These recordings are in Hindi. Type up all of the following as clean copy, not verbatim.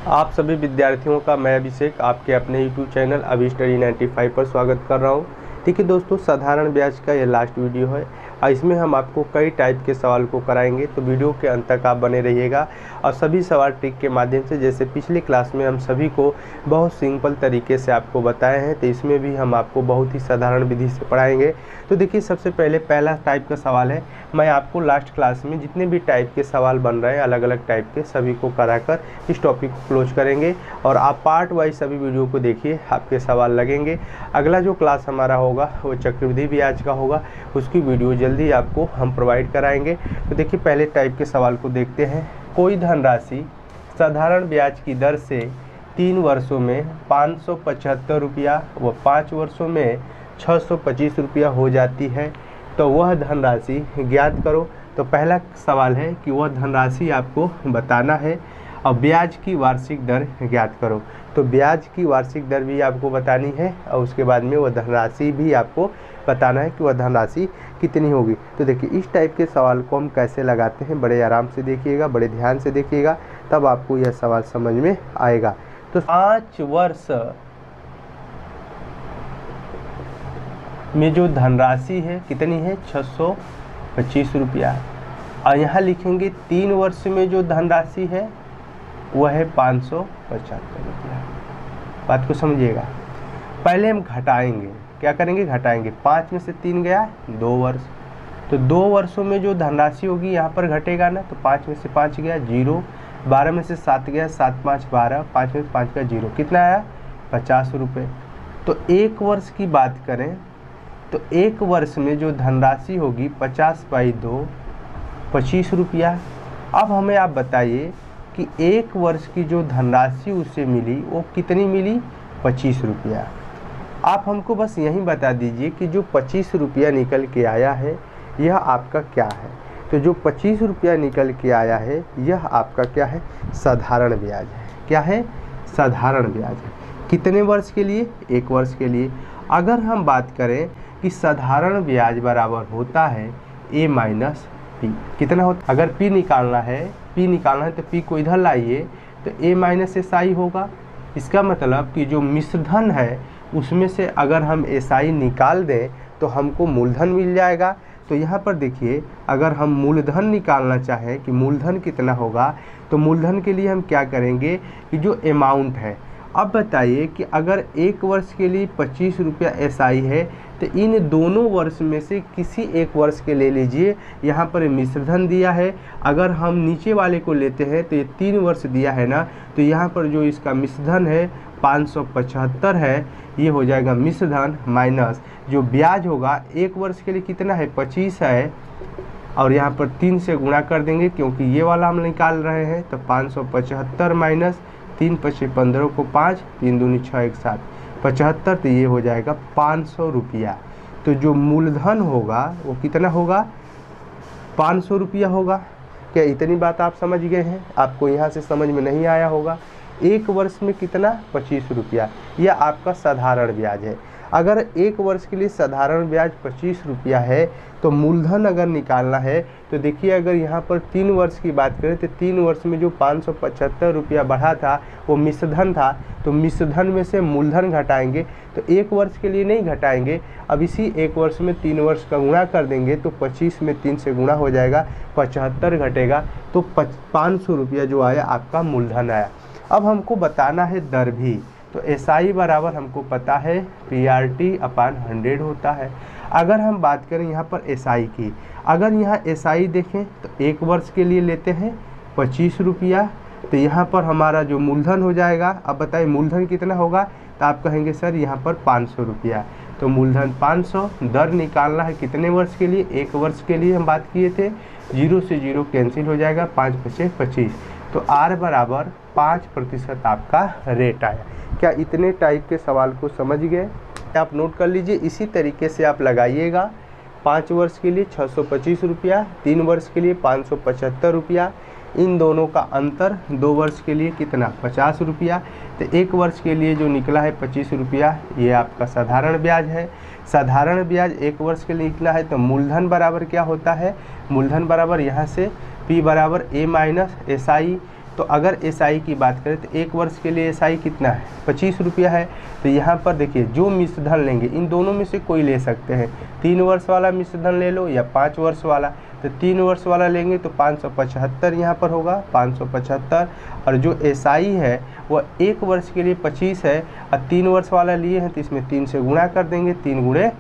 आप सभी विद्यार्थियों का मैं अभिषेक आपके अपने YouTube चैनल अभी स्टडी 95 पर स्वागत कर रहा हूं। ठीक है दोस्तों, साधारण ब्याज का यह लास्ट वीडियो है और इसमें हम आपको कई टाइप के सवाल को कराएंगे, तो वीडियो के अंत तक आप बने रहिएगा। और सभी सवाल ट्रिक के माध्यम से, जैसे पिछले क्लास में हम सभी को बहुत सिंपल तरीके से आपको बताए हैं, तो इसमें भी हम आपको बहुत ही साधारण विधि से पढ़ाएंगे। तो देखिए, सबसे पहले पहला टाइप का सवाल है। मैं आपको लास्ट क्लास में जितने भी टाइप के सवाल बन रहे हैं अलग अलग टाइप के, सभी को कराकर इस टॉपिक को क्लोज करेंगे और आप पार्ट वाइज सभी वीडियो को देखिए, आपके सवाल लगेंगे। अगला जो क्लास हमारा होगा वो चक्रवृद्धि ब्याज का होगा, उसकी वीडियो जल्दी आपको हम प्रोवाइड कराएंगे। तो देखिए, पहले टाइप के सवाल को देखते हैं। कोई धनराशि साधारण ब्याज की दर से 3 वर्षों में 575 रुपया व 5 वर्षों में 625 रुपया हो जाती है, तो वह धनराशि ज्ञात करो। तो पहला सवाल है कि वह धनराशि आपको बताना है और ब्याज की वार्षिक दर ज्ञात करो। तो ब्याज की वार्षिक दर भी आपको बतानी है और उसके बाद में वह धनराशि भी आपको बताना है कि वह धनराशि कितनी होगी। तो देखिए, इस टाइप के सवाल को हम कैसे लगाते हैं, बड़े आराम से देखिएगा, बड़े ध्यान से देखिएगा, तब आपको यह सवाल समझ में आएगा। तो 5 वर्ष में जो धनराशि है कितनी है, 625 रुपया। और यहाँ लिखेंगे 3 वर्ष में जो धनराशि है वह है 575 रुपया। बात को समझिएगा। पहले हम घटाएंगे, क्या करेंगे, घटाएंगे। 5 में से 3 गया 2 वर्ष, तो 2 वर्षों में जो धनराशि होगी यहाँ पर घटेगा ना, तो 5 में से 5 गया 0, 12 में से 7 गया 7 5 12, 5 में से 5 का 0, कितना आया 50 रुपये। तो 1 वर्ष की बात करें तो 1 वर्ष में जो धनराशि होगी 50/2 25 रुपया। अब हमें आप बताइए कि 1 वर्ष की जो धनराशि उसे मिली वो कितनी मिली, 25 रुपया। आप हमको बस यही बता दीजिए कि जो 25 रुपया निकल के आया है यह आपका क्या है। तो जो 25 रुपया निकल के आया है यह आपका क्या है, साधारण ब्याज है। क्या है, साधारण ब्याज है। कितने वर्ष के लिए, 1 वर्ष के लिए। अगर हम बात करें कि साधारण ब्याज बराबर होता है a माइनस पी, कितना होता, अगर p निकालना है तो p को इधर लाइए तो a माइनस SI होगा। इसका मतलब कि जो मिश्रधन है उसमें से अगर हम SI निकाल दें तो हमको मूलधन मिल जाएगा। तो यहाँ पर देखिए, अगर हम मूलधन निकालना चाहें कि मूलधन कितना होगा, तो मूलधन के लिए हम क्या करेंगे कि जो अमाउंट है, अब बताइए कि अगर 1 वर्ष के लिए 25 रुपया SI है तो इन दोनों वर्ष में से किसी एक वर्ष के ले लीजिए। यहाँ पर मिश्रधन दिया है, अगर हम नीचे वाले को लेते हैं तो ये 3 वर्ष दिया है ना, तो यहाँ पर जो इसका मिश्रधन है 575 है, ये हो जाएगा मिश्रधन माइनस जो ब्याज होगा 1 वर्ष के लिए कितना है 25 है, और यहाँ पर 3 से गुणा कर देंगे क्योंकि ये वाला हम निकाल रहे हैं। तो 575 माइनस 3 5 15 को 5, 3 दूनी 6 1 7 75, तो ये हो जाएगा 500 रुपया। तो जो मूलधन होगा वो कितना होगा, 500 रुपया होगा। क्या इतनी बात आप समझ गए हैं? आपको यहाँ से समझ में नहीं आया होगा। 1 वर्ष में कितना, 25 रुपया, यह आपका साधारण ब्याज है। अगर 1 वर्ष के लिए साधारण ब्याज 25 रुपया है तो मूलधन अगर निकालना है तो देखिए, अगर यहाँ पर 3 वर्ष की बात करें तो 3 वर्ष में जो 575 रुपया बढ़ा था वो मिश्रधन था, तो मिश्रधन में से मूलधन घटाएंगे। तो 1 वर्ष के लिए नहीं घटाएंगे, अब इसी 1 वर्ष में 3 वर्ष का गुणा कर देंगे तो 25 में 3 से गुणा हो जाएगा, 75 घटेगा, तो 500 रुपया जो आया आपका मूलधन आया। अब हमको बताना है दर भी। तो SI बराबर हमको पता है PRT/100 होता है। अगर हम बात करें यहाँ पर SI की, अगर यहाँ SI देखें तो 1 वर्ष के लिए लेते हैं 25 रुपया, तो यहाँ पर हमारा जो मूलधन हो जाएगा, अब बताइए मूलधन कितना होगा, तो आप कहेंगे सर यहाँ पर 500 रुपया। तो मूलधन 500, दर निकालना है कितने वर्ष के लिए, 1 वर्ष के लिए हम बात किए थे। 0 से 0 कैंसिल हो जाएगा, 5 5 25, तो R बराबर 5% आपका रेट आया। क्या इतने टाइप के सवाल को समझ गए? आप नोट कर लीजिए, इसी तरीके से आप लगाइएगा। 5 वर्ष के लिए 625 रुपया, 3 वर्ष के लिए 575 रुपया, इन दोनों का अंतर 2 वर्ष के लिए कितना, 50 रुपया। तो 1 वर्ष के लिए जो निकला है 25 रुपया, ये आपका साधारण ब्याज है। साधारण ब्याज 1 वर्ष के लिए निकला है, तो मूलधन बराबर क्या होता है, मूलधन बराबर यहाँ से P बराबर A माइनस SI। तो तो अगर एसआई की बात करें तो 1 वर्ष के लिए एसआई कितना है, 25 रुपया है। तो यहाँ पर देखिए जो मिश्र धन लेंगे इन दोनों में से कोई ले सकते हैं, 3 वर्ष वाला मिश्र धन ले लो या 5 वर्ष वाला। तो 3 वर्ष वाला लेंगे तो 575 यहाँ पर होगा, 575। और जो एसआई है वह 1 वर्ष के लिए 25 है और 3 वर्ष वाला लिए हैं तो इसमें 3 से गुणा कर देंगे, 3 गुणे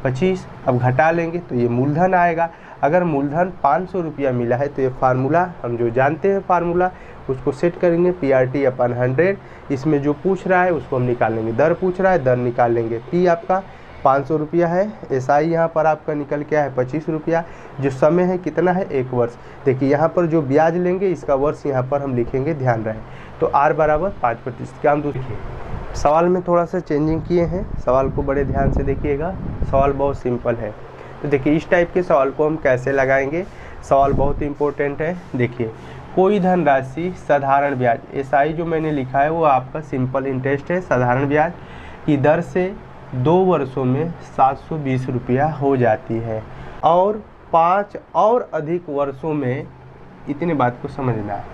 25। अब घटा लेंगे तो ये मूलधन आएगा। अगर मूलधन 500 रुपया मिला है तो ये फार्मूला हम जो जानते हैं फार्मूला उसको सेट करेंगे, PRT/100। इसमें जो पूछ रहा है उसको हम निकाल लेंगे, दर पूछ रहा है दर निकाल लेंगे। P आपका 500 रुपया है, एसआई यहाँ पर आपका निकल के आया है 25 रुपया। जो समय है कितना है, 1 वर्ष। देखिए यहाँ पर जो ब्याज लेंगे इसका वर्ष यहाँ पर हम लिखेंगे, ध्यान रहे। तो R बराबर 5%। क्या हम देखिए सवाल में थोड़ा सा चेंजिंग किए हैं, सवाल को बड़े ध्यान से देखिएगा, सवाल बहुत सिंपल है। तो देखिए इस टाइप के सवाल को हम कैसे लगाएंगे, सवाल बहुत इंपॉर्टेंट है। देखिए कोई धनराशि साधारण ब्याज, एसआई जो मैंने लिखा है वो आपका सिंपल इंटरेस्ट है, साधारण ब्याज की दर से 2 वर्षों में 720 रुपया हो जाती है और 5 और अधिक वर्षों में, इतने बात को समझना है,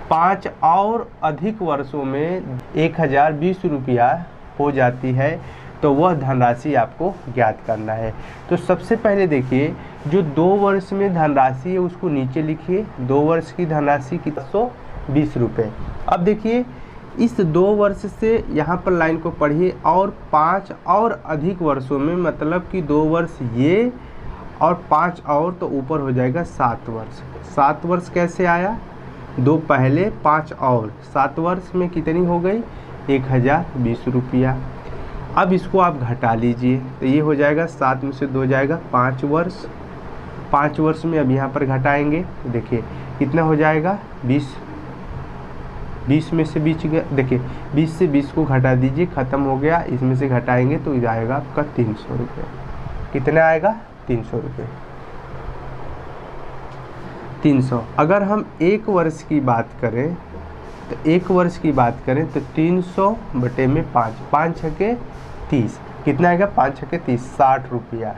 5 और अधिक वर्षों में 1020 रुपया हो जाती है। तो वह धनराशि आपको ज्ञात करना है। तो सबसे पहले देखिए जो 2 वर्ष में धनराशि है उसको नीचे लिखिए, 2 वर्ष की धनराशि 720 रुपये। अब देखिए इस 2 वर्ष से यहाँ पर लाइन को पढ़िए और 5 और अधिक वर्षों में, मतलब कि 2 वर्ष ये और 5 और, तो ऊपर हो जाएगा 7 वर्ष। 7 वर्ष कैसे आया, 2 पहले 5 और, 7 वर्ष में कितनी हो गई, 1020 रुपया। अब इसको आप घटा लीजिए तो ये हो जाएगा 7 में से 2 जाएगा 5 वर्ष। 5 वर्ष में अब यहाँ पर घटाएंगे तो देखिए कितना हो जाएगा, 20। 20 में से 20 गया, देखिए 20 से 20 को घटा दीजिए, ख़त्म हो गया। इसमें से घटाएंगे तो ये आएगा आपका 300 रुपये। कितना आएगा, 300 रुपये। 300। अगर हम 1 वर्ष की बात करें तो 1 वर्ष की बात करें तो 300 बटे में 5, 5 छके 30, कितना आएगा, 5 छके 30, 60 रुपया।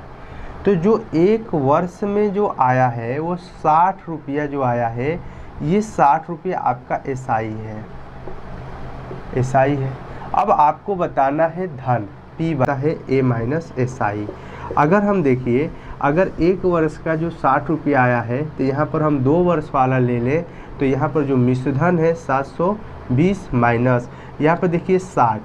तो जो 1 वर्ष में जो आया है वो 60 रुपया जो आया है, ये 60 रुपया आपका एसआई है, एसआई है। अब आपको बताना है धन, P बता है A माइनस एसआई। अगर हम देखिए अगर 1 वर्ष का जो 60 रुपया आया है तो यहाँ पर हम 2 वर्ष वाला ले लें तो यहाँ पर जो मिश्रधन है 720 माइनस यहाँ पर देखिए 60,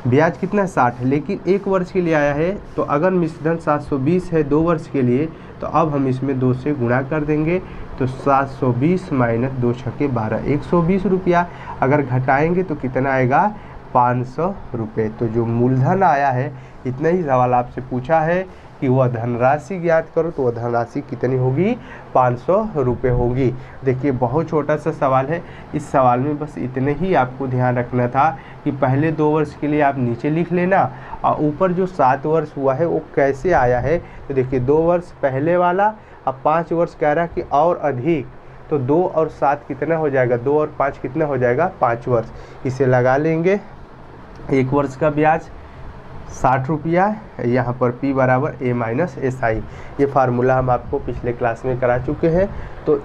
ब्याज कितना 60 है, लेकिन 1 वर्ष के लिए आया है। तो अगर मिश्रधन 720 है 2 वर्ष के लिए तो अब हम इसमें 2 से गुणा कर देंगे तो 720 माइनस 2 छके 12, 120 रुपया। अगर घटाएंगे तो कितना आएगा, 500 रुपये। तो जो मूलधन आया है, इतना ही सवाल आपसे पूछा है कि वह धनराशि ज्ञात करो, तो वह धनराशि कितनी होगी, 500 रुपये होगी। देखिए बहुत छोटा सा सवाल है, इस सवाल में बस इतने ही आपको ध्यान रखना था कि पहले 2 वर्ष के लिए आप नीचे लिख लेना और ऊपर जो 7 वर्ष हुआ है वो कैसे आया है। तो देखिए 2 वर्ष पहले वाला, अब 5 वर्ष कह रहा है कि और अधिक, तो 2 और 7 कितना हो जाएगा, 2 और 5 कितना हो जाएगा, 5 वर्ष। इसे लगा लेंगे, 1 वर्ष का ब्याज 60 रुपया, यहाँ पर P बराबर A माइनस एसआई। ये फार्मूला हम आपको पिछले क्लास में करा चुके हैं। तो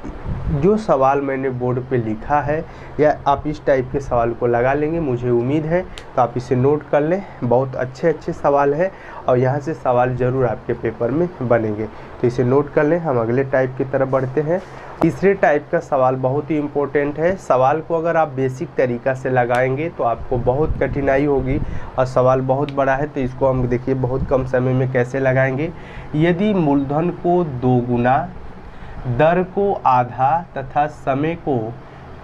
जो सवाल मैंने बोर्ड पे लिखा है या आप इस टाइप के सवाल को लगा लेंगे, मुझे उम्मीद है। तो आप इसे नोट कर लें, बहुत अच्छे सवाल है और यहाँ से सवाल ज़रूर आपके पेपर में बनेंगे। तो इसे नोट कर लें। हम अगले टाइप की तरफ बढ़ते हैं। तीसरे टाइप का सवाल बहुत ही इम्पोर्टेंट है। सवाल को अगर आप बेसिक तरीक़ा से लगाएंगे तो आपको बहुत कठिनाई होगी और सवाल बहुत बड़ा है, तो इसको हम देखिए बहुत कम समय में कैसे लगाएंगे। यदि मूलधन को 2 गुना, दर को आधा तथा समय को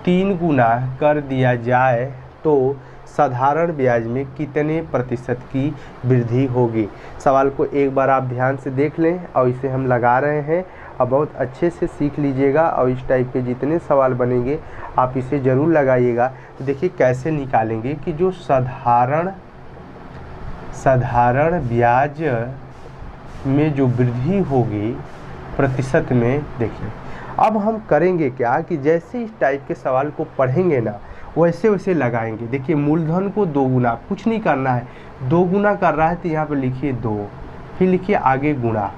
3 गुना कर दिया जाए तो साधारण ब्याज में कितने प्रतिशत की वृद्धि होगी। सवाल को एक बार आप ध्यान से देख लें और इसे हम लगा रहे हैं और बहुत अच्छे से सीख लीजिएगा और इस टाइप के जितने सवाल बनेंगे आप इसे ज़रूर लगाइएगा। तो देखिए कैसे निकालेंगे कि जो साधारण ब्याज में जो वृद्धि होगी प्रतिशत में। देखिए अब हम करेंगे क्या कि जैसे इस टाइप के सवाल को पढ़ेंगे ना वैसे वैसे लगाएंगे। देखिए मूलधन को 2 गुना, कुछ नहीं करना है, 2 गुना कर रहा है तो यहाँ पर लिखिए 2, फिर लिखिए आगे गुणा।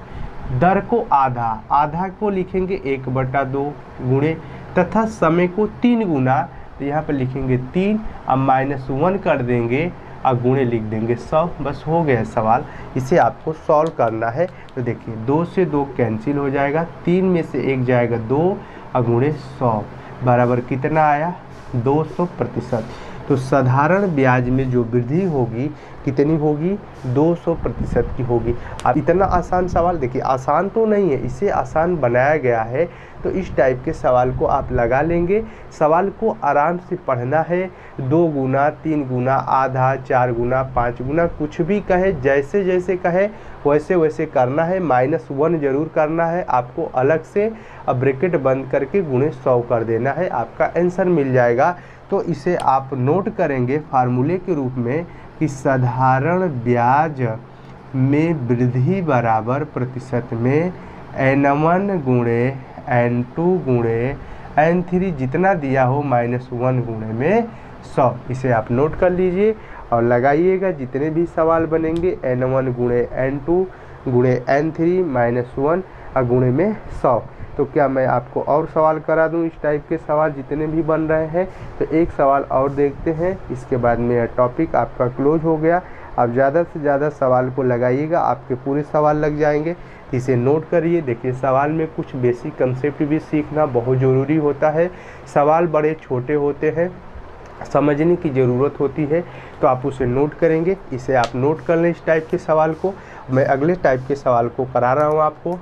दर को आधा, आधा को लिखेंगे 1/2 गुणे, तथा समय को 3 गुना तो यहाँ पर लिखेंगे 3, अब -1 कर देंगे और गुणे लिख देंगे 100। बस हो गया सवाल। इसे आपको सॉल्व करना है। तो देखिए 2 से 2 कैंसिल हो जाएगा, 3 में से 1 जाएगा 2 और गुणे 100 बराबर कितना आया 200%। तो साधारण ब्याज में जो वृद्धि होगी कितनी होगी 200% की होगी। अब इतना आसान सवाल, देखिए आसान तो नहीं है, इसे आसान बनाया गया है। तो इस टाइप के सवाल को आप लगा लेंगे। सवाल को आराम से पढ़ना है, 2 गुना 3 गुना आधा 4 गुना 5 गुना कुछ भी कहे, जैसे जैसे कहे वैसे वैसे करना है। -1 जरूर करना है आपको अलग से, अब ब्रैकेट बंद करके गुणे 100 कर देना है, आपका आंसर मिल जाएगा। तो इसे आप नोट करेंगे फार्मूले के रूप में कि साधारण ब्याज में वृद्धि बराबर प्रतिशत में n1 गुणे n2 गुणे n3 जितना दिया हो -1 गुणे में 100। इसे आप नोट कर लीजिए और लगाइएगा। जितने भी सवाल बनेंगे n1 गुणे n2 गुणे n3 -1 और गुणे में 100। तो क्या मैं आपको और सवाल करा दूं इस टाइप के सवाल जितने भी बन रहे हैं? तो एक सवाल और देखते हैं, इसके बाद में यह टॉपिक आपका क्लोज हो गया। आप ज़्यादा से ज़्यादा सवाल को लगाइएगा, आपके पूरे सवाल लग जाएंगे। इसे नोट करिए। देखिए सवाल में कुछ बेसिक कंसेप्ट भी सीखना बहुत ज़रूरी होता है। सवाल बड़े छोटे होते हैं, समझने की ज़रूरत होती है, तो आप उसे नोट करेंगे। इसे आप नोट कर लें इस टाइप के सवाल को। मैं अगले टाइप के सवाल को करा रहा हूँ आपको।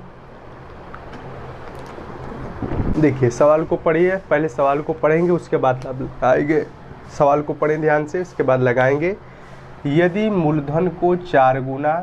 देखिए सवाल को पढ़िए, पहले सवाल को पढ़ेंगे उसके बाद आप लगाएंगे। सवाल को पढ़ें ध्यान से, उसके बाद लगाएंगे। यदि मूलधन को 4 गुना,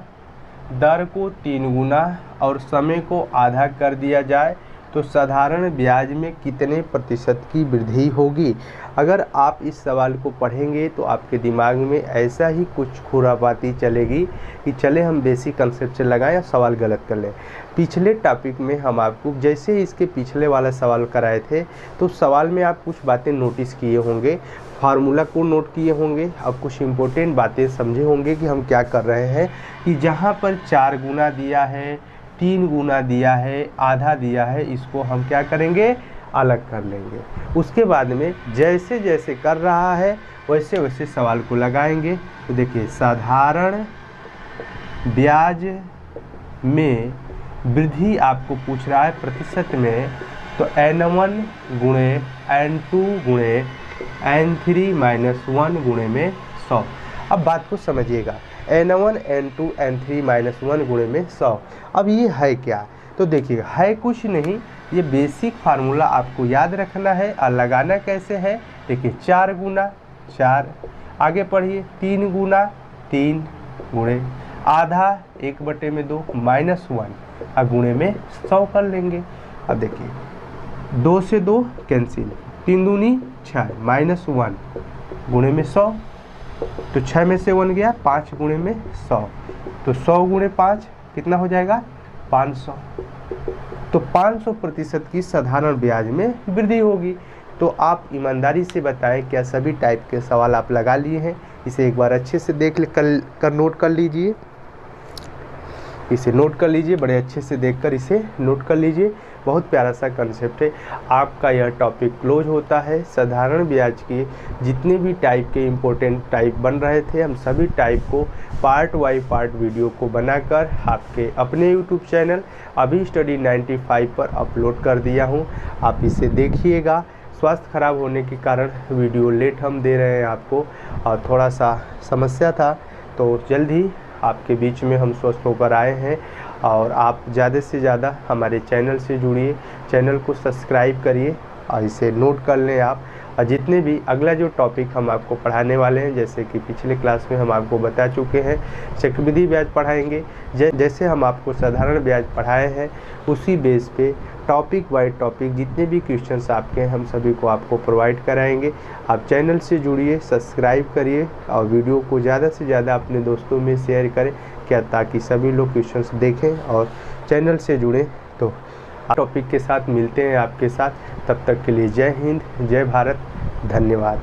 दर को 3 गुना और समय को आधा कर दिया जाए तो साधारण ब्याज में कितने प्रतिशत की वृद्धि होगी? अगर आप इस सवाल को पढ़ेंगे तो आपके दिमाग में ऐसा ही कुछ खुरापाती चलेगी कि चले हम बेसिक कंसेप्ट से लगाएं, सवाल गलत कर लें। पिछले टॉपिक में हम आपको जैसे इसके पिछले वाला सवाल कराए थे, तो सवाल में आप कुछ बातें नोटिस किए होंगे, फार्मूला को नोट किए होंगे, अब कुछ इम्पोर्टेंट बातें समझे होंगे कि हम क्या कर रहे हैं। कि जहाँ पर 4 गुना दिया है, 3 गुना दिया है, आधा दिया है, इसको हम क्या करेंगे अलग कर लेंगे। उसके बाद में जैसे जैसे कर रहा है वैसे वैसे सवाल को लगाएंगे। तो देखिए साधारण ब्याज में वृद्धि आपको पूछ रहा है प्रतिशत में, तो n1 गुणे n2 गुणे n3 -1 गुणे में 100। अब बात को समझिएगा, n1 n2 n3 -1 गुणे में 100। अब ये है क्या? तो देखिए है कुछ नहीं, ये बेसिक फार्मूला आपको याद रखना है। और लगाना कैसे है? देखिए 4 गुना 4, आगे पढ़िए 3 गुना 3 गुणे आधा 1/2 -1 और गुणे में 100 कर लेंगे। अब देखिए 2 से 2 कैंसिल, 3 दूनी 6 -1 गुणे में 100, तो 6 में से 1 गया, 5 गुणे में 100, तो 100 गुणे 5 कितना हो जाएगा 500। तो 500% की साधारण ब्याज में वृद्धि होगी। तो आप ईमानदारी से बताएं क्या सभी टाइप के सवाल आप लगा लिए हैं? इसे एक बार अच्छे से देख कर नोट कर लीजिए। इसे नोट कर लीजिए, बड़े अच्छे से देखकर इसे नोट कर लीजिए। बहुत प्यारा सा कंसेप्ट है। आपका यह टॉपिक क्लोज होता है। साधारण ब्याज के जितने भी टाइप के इम्पोर्टेंट टाइप बन रहे थे, हम सभी टाइप को पार्ट बाई पार्ट वीडियो को बनाकर आपके अपने यूट्यूब चैनल अभी स्टडी 95 पर अपलोड कर दिया हूँ। आप इसे देखिएगा। स्वास्थ्य खराब होने के कारण वीडियो लेट हम दे रहे हैं आपको, और थोड़ा सा समस्या था, तो जल्द ही आपके बीच में हम स्वस्थ होकर आए हैं। और आप ज़्यादा से ज़्यादा हमारे चैनल से जुड़िए, चैनल को सब्सक्राइब करिए और इसे नोट कर लें आप। और जितने भी अगला जो टॉपिक हम आपको पढ़ाने वाले हैं, जैसे कि पिछले क्लास में हम आपको बता चुके हैं, चक्रवृद्धि ब्याज पढ़ाएंगे। जैसे हम आपको साधारण ब्याज पढ़ाए हैं, उसी बेस पे टॉपिक बाय टॉपिक जितने भी क्वेश्चंस आपके हैं हम सभी को आपको प्रोवाइड कराएंगे। आप चैनल से जुड़िए, सब्सक्राइब करिए और वीडियो को ज़्यादा से ज़्यादा अपने दोस्तों में शेयर करें, क्या ताकि सभी लोग क्वेश्चंस देखें और चैनल से जुड़ें। तो टॉपिक के साथ मिलते हैं आपके साथ, तब तक के लिए जय हिंद, जय भारत, धन्यवाद।